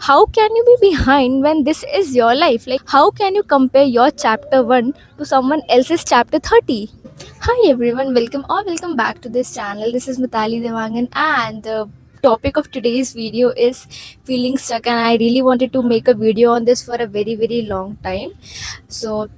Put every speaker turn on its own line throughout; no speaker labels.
how can you be behind when this is your life? Like, how can you compare your chapter 1 to someone else's chapter 30? Hi everyone, welcome back to this channel. This is Mitali Devangan, and the topic of today's video is feeling stuck, and I really wanted to make a video on this for a very long time. So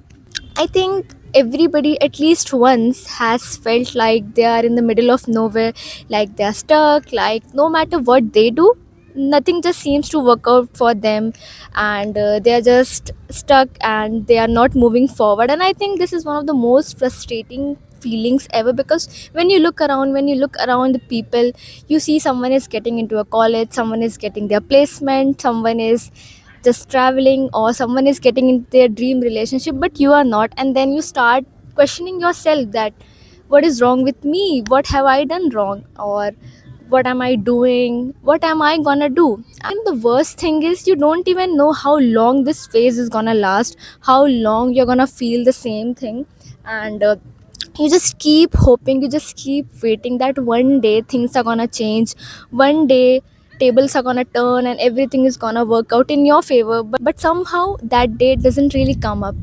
I think everybody at least once has felt like they are in the middle of nowhere, like they are stuck, like no matter what they do, nothing just seems to work out for them, and they are just stuck and they are not moving forward. And I think this is one of the most frustrating feelings ever, because when you look around the people, you see someone is getting into a college, someone is getting their placement, someone is just traveling, or someone is getting into their dream relationship, but you are not. And then you start questioning yourself that what is wrong with me, what have I done wrong, or what am I doing, what am I gonna do. And the worst thing is, you don't even know how long this phase is gonna last, how long you're gonna feel the same thing. And you just keep hoping, you just keep waiting that one day things are gonna change, one day tables are gonna turn and everything is gonna work out in your favor. But somehow that day doesn't really come up,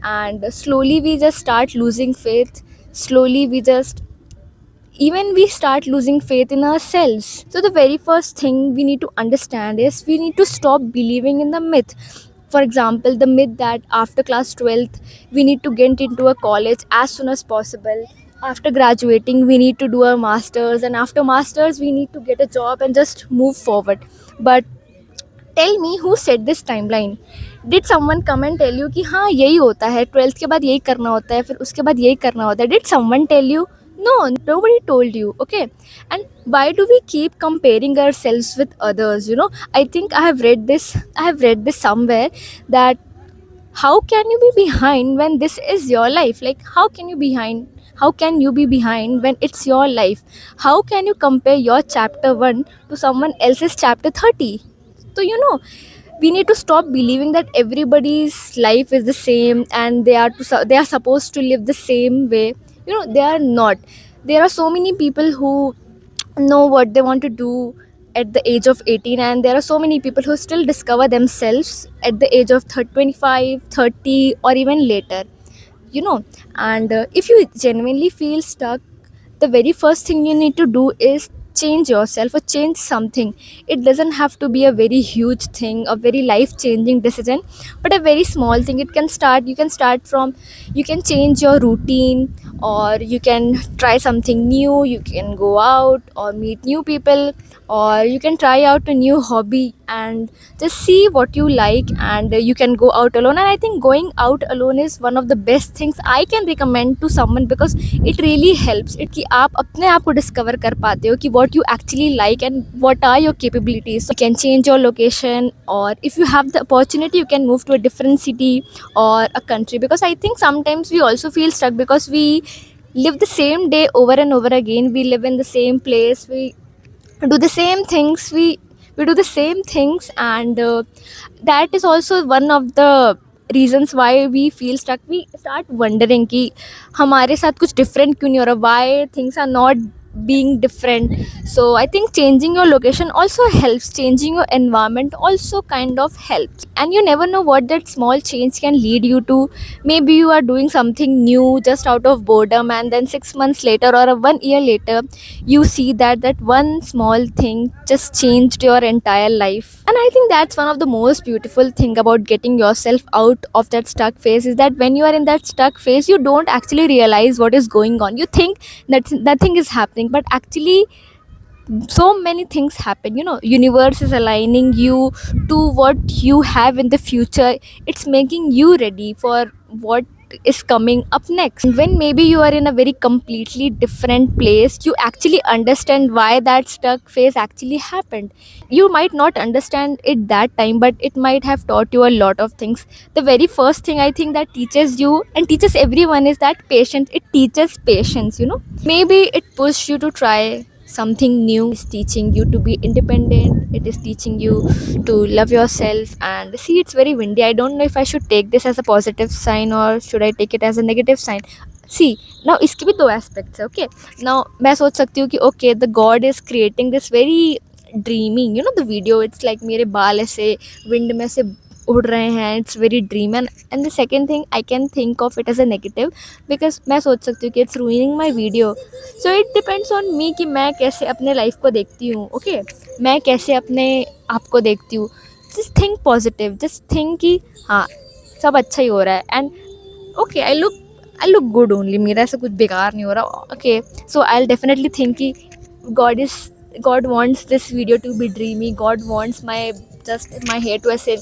and slowly we just start losing faith. Slowly we start losing faith in ourselves. So the very first thing we need to understand is we need to stop believing in the myth. For example, the myth that after class 12th we need to get into a college as soon as possible, after graduating we need to do a masters, and after masters we need to get a job and just move forward. But tell me, who set this timeline? Did someone come and tell you कि हाँ यही होता है, 12th के बाद यही करना होता है, फिर उसके बाद यही करना होता है? Did someone tell you? No, nobody told you. Okay. And why do we keep comparing ourselves with others? I think I have read this somewhere, that how can you be behind when this is your life? Like, how can you be behind when it's your life? How can you compare your chapter 1 to someone else's chapter 30? So we need to stop believing that everybody's life is the same, and they are supposed to live the same way. They are not. There are so many people who know what they want to do at the age of 18, and there are so many people who still discover themselves at the age of 30, 25, 30, or even later. you know and if you genuinely feel stuck, the very first thing you need to do is change yourself or change something. It doesn't have to be a very huge thing, a very life changing decision, but a very small thing. You can change your routine, or you can try something new. You can go out or meet new people, or you can try out a new hobby and just see what you like. And you can go out alone, and I think going out alone is one of the best things I can recommend to someone, because it really helps it कि आप अपने आप को discover कर पाते हो कि what you actually like and what are your capabilities. So you can change your location, or if you have the opportunity, you can move to a different city or a country, because I think sometimes we also feel stuck because we live the same day over and over again. We live in the same place, we do the same things, we do the same things. And that is also one of the reasons why we feel stuck. We start wondering कि हमारे साथ कुछ different क्यों नहीं हो रहा, why things are not being different. So I think changing your location also helps, changing your environment also kind of helps, and you never know what that small change can lead you to. Maybe you are doing something new just out of boredom, and then 6 months later or 1 year later, you see that one small thing just changed your entire life. And I think that's one of the most beautiful thing about getting yourself out of that stuck phase, is that when you are in that stuck phase, you don't actually realize what is going on. You think that nothing is happening, but actually so many things happen. Universe is aligning you to what you have in the future. It's making you ready for what is coming up next. And when maybe you are in a very completely different place, you actually understand why that stuck phase actually happened. You might not understand it that time, but it might have taught you a lot of things. The very first thing I think that teaches you and teaches everyone is that patience. It teaches patience. Maybe it pushed you to try something new. Is teaching you to be independent, it is teaching you to love yourself. And see, it's very windy. I don't know if I should take this as a positive sign or should I take it as a negative sign. See, now इसके भी दो aspects है. Okay, now मैं सोच सकती हूँ कि okay, the god is creating this very dreaming, you know the video, it's like मेरे बाल ऐसे विंड में से उड़ रहे हैं, it's very dream. And the second thing I can think of it as a negative, because मैं सोच सकती हूँ कि it's ruining my video. So it depends on me कि मैं कैसे अपने लाइफ को देखती हूँ। ओके, मैं कैसे अपने आप को देखती हूँ। Just think positive, just think कि हाँ, सब अच्छा ही हो रहा है, and okay, I look good only, मेरा ऐसा कुछ बेकार नहीं हो रहा। Okay, so I will definitely think कि God is God wants this video to be dreamy, God wants my just my hair to ऐसे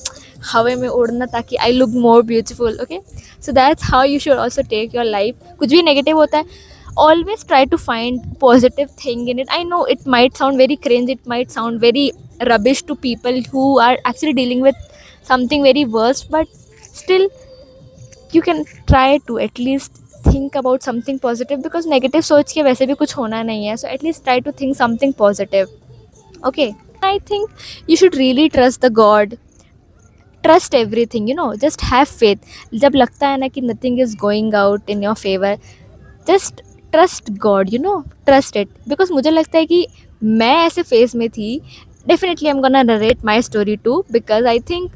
हवा में उड़ना, ताकि I look more beautiful. Okay, so that's how you should also take your life. कुछ भी negative होता है, always try to find positive thing in it. I know it might sound very cringe, it might sound very rubbish to people who are actually dealing with something very worse, but still you can try to at least think about something positive, because negative सोच के वैसे भी कुछ होना नहीं है. So at least try to think something positive. Okay, I think you should really trust the God, trust everything, just have faith. जब लगता है ना कि nothing is going out in your favor, just trust God, trust it. Because मुझे लगता है कि मैं ऐसे फेज में थी, definitely I am gonna narrate my story too, because I think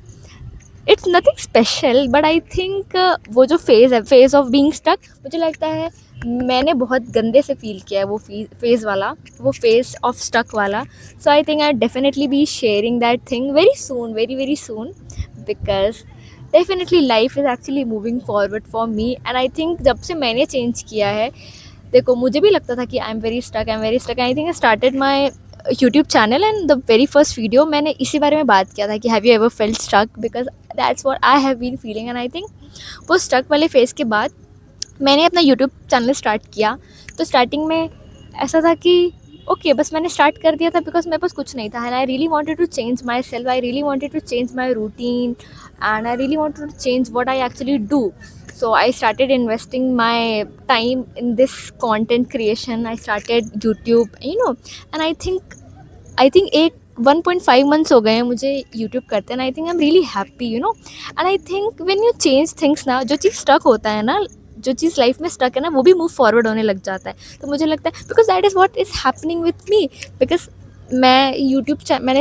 it's nothing special, but I think वो जो फेज़ है, फेज़ ऑफ बीइंग स्टक, मुझे लगता है मैंने बहुत गंदे से फील किया है वो फेज़ वाला, वो फेज़ ऑफ स्टक वाला। So I think I definitely be sharing that thing very soon, very very soon, because definitely life is actually moving forward for me. And I think जब से मैंने change किया है, देखो मुझे भी लगता था कि I am very stuck, I am very stuck. I think I started my YouTube channel and the very first video मैंने इसी बारे में बात किया था कि have you ever felt stuck, because that's what I have been feeling. And I think वो stuck वाले फेज़ के बाद मैंने अपना यूट्यूब चैनल स्टार्ट किया। तो स्टार्टिंग में ऐसा था कि ओके, बस मैंने स्टार्ट कर दिया था बिकॉज मेरे पास कुछ नहीं था, and I really wanted to change myself, I really wanted to change my routine, and I really wanted to change what I actually do. So I started investing my time in this content creation. I started YouTube, and I think एक 1.5 months हो गए हैं मुझे YouTube करते हैं. आई think I M really happy, and I think when you change things ना, जो चीज़ स्टक होता है ना, जो चीज़ लाइफ में स्टक है ना, वो भी मूव फॉरवर्ड होने लग जाता है. तो मुझे लगता है because that is what is happening with me, because मैंने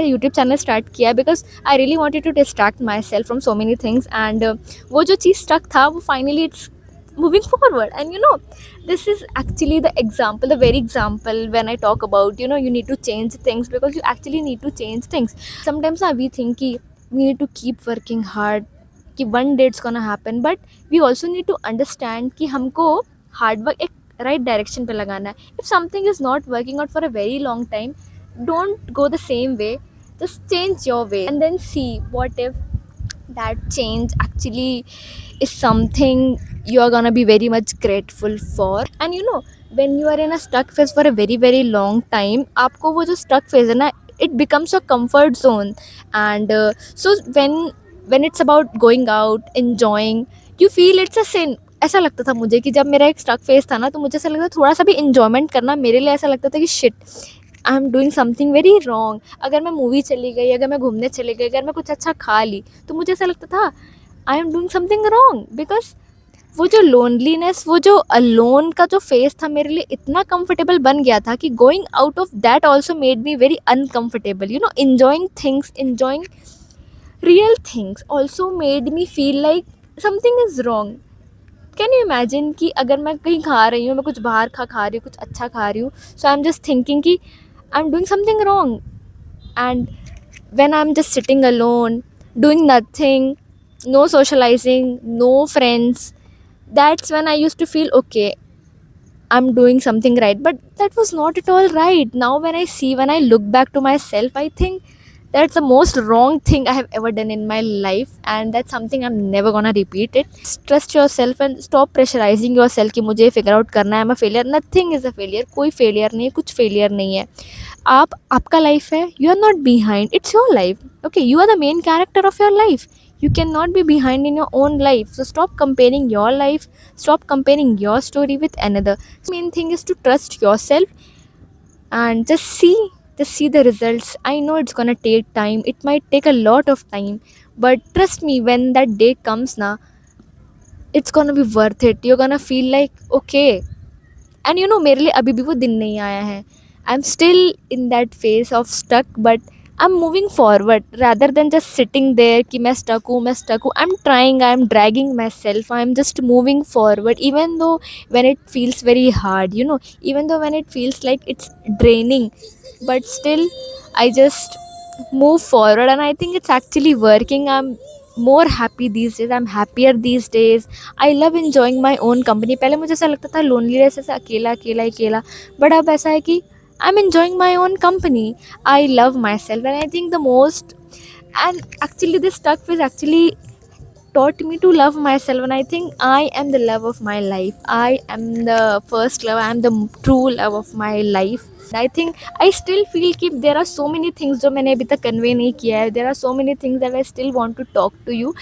यूट्यूब चैनल स्टार्ट किया because I really wanted to distract myself from so many things, and वो जो चीज़ स्टक था वो finally it's moving forward. And this is actually the example, the very example when I talk about, you need to change things, because you actually need to change things. Sometimes we think ki we need to keep working hard, कि one day it's gonna happen, but we also need to understand कि हमको hard work एक right direction पे लगाना है. If something is not working out for a very long time, don't go the same way, just change your way, and then see what if that change actually is something you are gonna be very much grateful for. And when you are in a stuck phase for a very very long time, आपको वो जो stuck phase है ना, it becomes your comfort zone. And so when it's about going out, enjoying, you feel it's a sin. ऐसा लगता था मुझे कि जब मेरा एक स्टक फेज था ना, तो मुझे ऐसा लगता था थोड़ा सा भी इंजॉयमेंट करना मेरे लिए ऐसा लगता था कि shit, I am doing something very wrong. अगर मैं मूवी चली गई, अगर मैं घूमने चली गई, अगर मैं कुछ अच्छा खा ली, तो मुझे ऐसा लगता था I am doing something wrong. Because वो जो लोनलीनेस, वो जो अलोन का जो फेस था, मेरे लिए इतना कंफर्टेबल बन गया था कि going out of that also made me very uncomfortable. enjoying things, enjoying real things also made me feel like something is wrong. Can you imagine कि अगर मैं कहीं खा रही हूँ, मैं कुछ बाहर खा रही हूँ, कुछ अच्छा खा रही हूँ, so I am just thinking कि I am doing something wrong. And when I'm just sitting alone, doing nothing, no socializing, no friends, that's when I used to feel okay, I'm doing something right. But that was not at all right. Now when I look back to myself, I think that's the most wrong thing I have ever done in my life, and that's something I'm never gonna repeat it. Trust yourself and stop pressurizing yourself कि मुझे figure out करना है, I'm a failure. Nothing is a failure. कोई failure नहीं है, कुछ failure नहीं है. आपका life है, you are not behind. It's your life. Okay, you are the main character of your life. You cannot be behind in your own life. So stop comparing your life. Stop comparing your story with another. The main thing is to trust yourself and just see the results. I know it's gonna take time. It might take a lot of time, but trust me, when that day comes na, it's gonna be worth it. You're gonna feel like okay. And मेरे लिए अभी भी वो दिन नहीं आया है. I'm still in that phase of stuck, but I'm moving forward rather than just sitting there कि मैं stuck हूँ. I'm trying, I'm dragging myself, I'm just moving forward, even though when it feels very hard, even though when it feels like it's draining, but still I just move forward, and I think it's actually working. I'm more happy these days, I'm happier these days. I love enjoying my own company. पहले मुझे ऐसा लगता था loneliness, ऐसा अकेला अकेला अकेला, but अब ऐसा है कि I'm enjoying my own company. I love myself, and I think the most, and actually this stuck phase actually taught me to love myself, and I think I am the love of my life. I am the first love, I am the true love of my life. I think I still feel कि there are so many things जो मैंने अभी तक convey नहीं किया है. There are so many things that I still want to talk to you,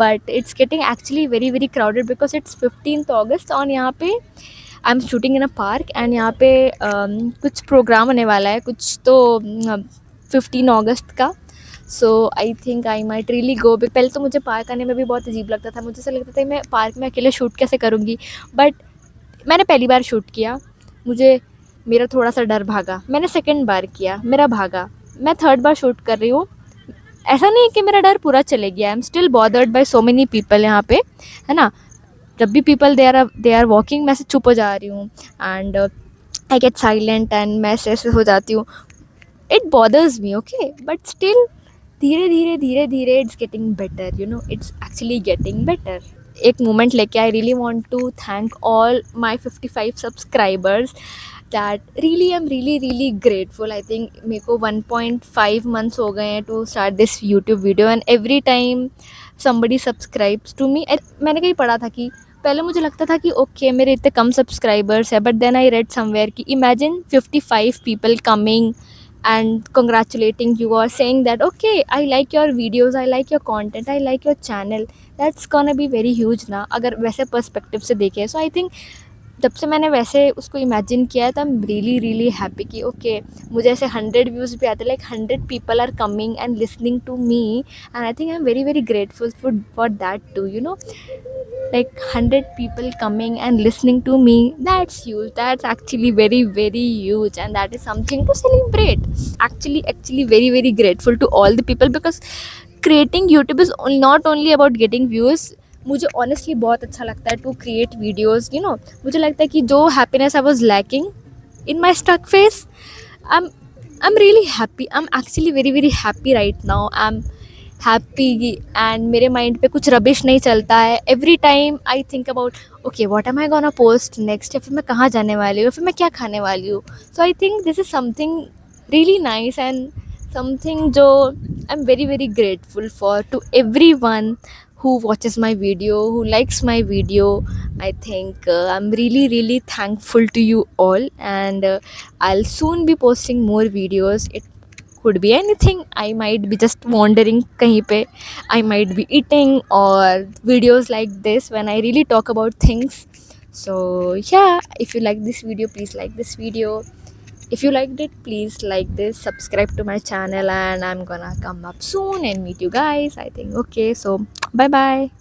but it's getting actually very very crowded because it's 15th August और यहाँ पे I am shooting in a park, and यहाँ पे कुछ programme होने वाला है, कुछ तो 15 अगस्त का. So I think I might really go. पहले तो मुझे पार्क आने में भी बहुत अजीब लगता था, मुझे ऐसा लगता था मैं पार्क में अकेले शूट कैसे करूँगी, बट मैंने पहली बार शूट किया, मुझे मेरा थोड़ा सा डर भागा. मैंने सेकंड बार किया, मेरा भागा. मैं थर्ड बार शूट कर रही हूँ. ऐसा नहीं है कि मेरा डर पूरा चले गया. I am still bothered by so many people यहाँ पे, है ना. जब भी पीपल दे आर वॉकिंग, मैं से चुप हो जा रही हूँ, and I get silent and मैं ऐसे हो जाती हूँ. It bothers me, okay, but still धीरे धीरे धीरे धीरे it's getting better, it's actually getting better. एक मोमेंट लेके I really want to thank all my 55 subscribers that really I am really really grateful. I think मेरे को 1.5 months हो गए हैं to start this YouTube video, and every time somebody subscribes to me. मैंने कहीं पढ़ा था कि पहले मुझे लगता था कि ओके मेरे इतने कम सब्सक्राइबर्स है, but then I read somewhere कि imagine 55 people coming and congratulating you or saying that okay, I like your videos, I like your content, I like your channel. That's gonna be very huge ना, अगर वैसे perspective से देखें. सो I think जब से मैंने वैसे उसको इमेजिन किया है, तो आई एम रियली रियली हैप्पी कि ओके मुझे ऐसे 100 व्यूज़ भी आते, like 100 people are coming and listening to me, and I think I am very very grateful for that too, like 100 people coming and listening to me. That's huge, that's actually very very huge, and that is something to celebrate. Actually very very grateful to all the people, because creating YouTube is not only about getting views. मुझे honestly बहुत अच्छा लगता है to create videos, मुझे लगता है कि जो happiness I was lacking in my stuck phase, I M really happy. I am actually very very happy right now. I am happy, and मेरे माइंड पे कुछ रबिश नहीं चलता है. Every time I think about okay what am I gonna post next, या फिर मैं कहाँ जाने वाली हूँ, फिर मैं क्या खाने वाली हूँ. So I think this is something really nice, and something जो I am very very grateful for to every one who watches my video, who likes my video. I think I'm really really thankful to you all, and I'll soon be posting more videos. It could be anything. I might be just wandering kahin pe, I might be eating, or videos like this when I really talk about things. So yeah, if you like this video, please like this video. If you liked it, please like this, subscribe to my channel, and I'm gonna come up soon and meet you guys, I think. Okay, so bye bye.